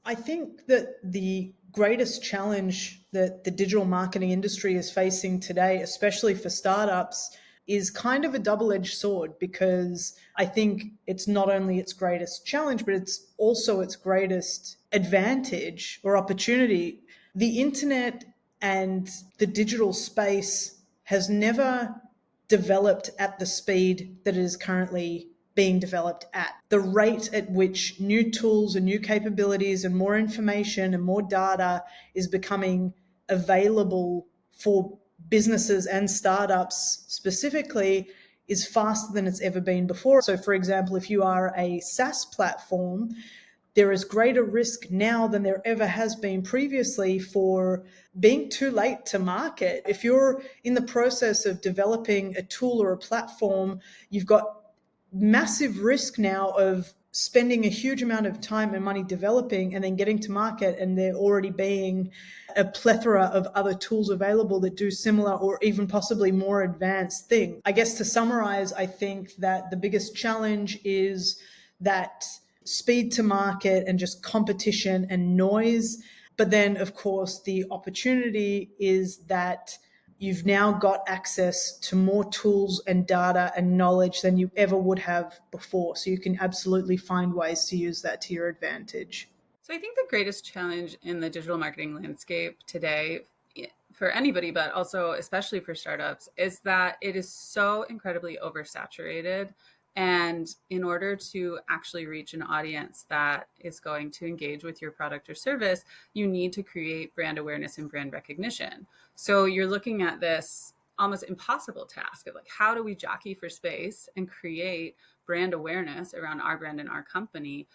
I think that the greatest challenge that the digital marketing industry is facing today, especially for startups, is kind of a double-edged sword, because I think it's not only its greatest challenge, but it's also its greatest advantage or opportunity. The internet and the digital space has never developed at the speed that it is currently being developed at. The rate at which new tools and new capabilities and more information and more data is becoming available for businesses and startups specifically is faster than it's ever been before. So, for example, if you are a SaaS platform, there is greater risk now than there ever has been previously for being too late to market. If you're in the process of developing a tool or a platform, you've got massive risk now of spending a huge amount of time and money developing and then getting to market and there already being a plethora of other tools available that do similar or even possibly more advanced things. I guess to summarize, I think that the biggest challenge is that speed to market and just competition and noise. But then, of course, the opportunity is that you've now got access to more tools and data and knowledge than you ever would have before. So you can absolutely find ways to use that to your advantage. So I think the greatest challenge in the digital marketing landscape today for anybody, but also especially for startups, is that it is so incredibly oversaturated. And in order to actually reach an audience that is going to engage with your product or service, you need to create brand awareness and brand recognition. So you're looking at this almost impossible task of like, how do we jockey for space and create brand awareness around our brand and our company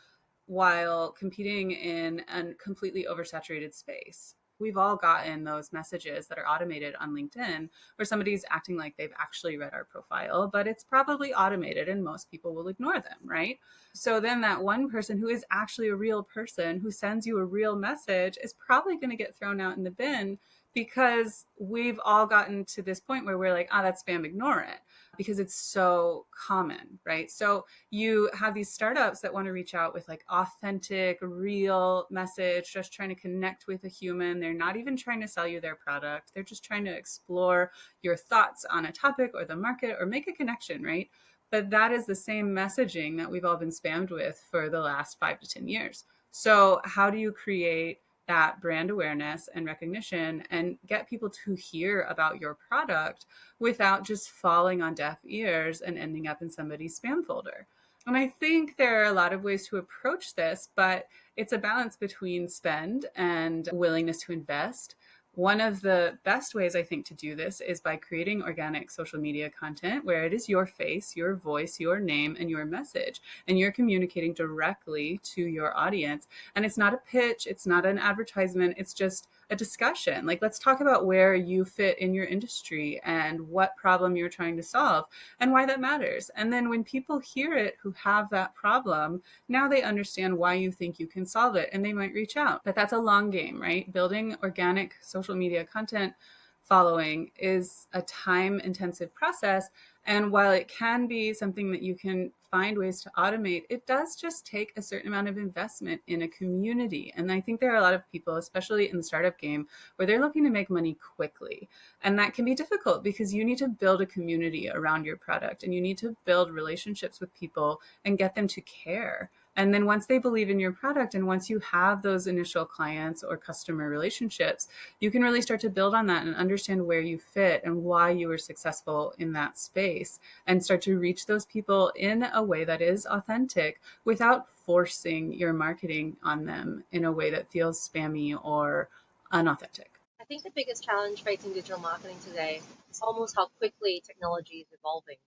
while competing in a completely oversaturated space? We've all gotten those messages that are automated on LinkedIn where somebody's acting like they've actually read our profile, but it's probably automated and most people will ignore them, right? So then that one person who is actually a real person who sends you a real message is probably going to get thrown out in the bin, because we've all gotten to this point where we're like, that's spam, ignore it, because it's so common, right? So you have these startups that want to reach out with like authentic, real message, just trying to connect with a human. They're not even trying to sell you their product. They're just trying to explore your thoughts on a topic or the market or make a connection, right? But that is the same messaging that we've all been spammed with for the last 5 to 10 years. So how do you create that brand awareness and recognition and get people to hear about your product without just falling on deaf ears and ending up in somebody's spam folder? And I think there are a lot of ways to approach this, but it's a balance between spend and willingness to invest. One of the best ways I think to do this is by creating organic social media content where it is your face, your voice, your name, and your message, and you're communicating directly to your audience. And it's not a pitch, it's not an advertisement, it's just a discussion. Like, let's talk about where you fit in your industry and what problem you're trying to solve and why that matters. And then when people hear it who have that problem, now they understand why you think you can solve it and they might reach out. But that's a long game, right? Building organic social media content following is a time-intensive process. And while it can be something that you can find ways to automate, it does just take a certain amount of investment in a community. And I think there are a lot of people, especially in the startup game, where they're looking to make money quickly. And that can be difficult because you need to build a community around your product and you need to build relationships with people and get them to care. And then once they believe in your product and once you have those initial clients or customer relationships, you can really start to build on that and understand where you fit and why you were successful in that space and start to reach those people in a way that is authentic without forcing your marketing on them in a way that feels spammy or unauthentic. I think the biggest challenge facing digital marketing today is almost how quickly technology is evolving.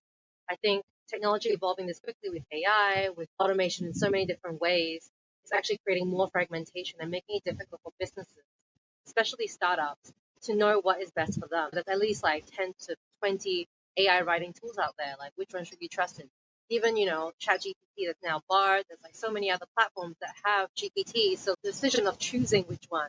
I think technology evolving this quickly with AI, with automation in so many different ways, is actually creating more fragmentation and making it difficult for businesses, especially startups, to know what is best for them. There's at least like 10 to 20 AI writing tools out there. Like, which one should be trusted? Even, ChatGPT that's now barred. There's like so many other platforms that have GPT. So the decision of choosing which one,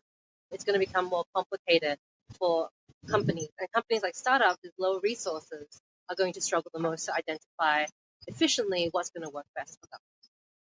it's going to become more complicated for companies. And companies like startups with low resources are going to struggle the most to identify efficiently what's going to work best for them.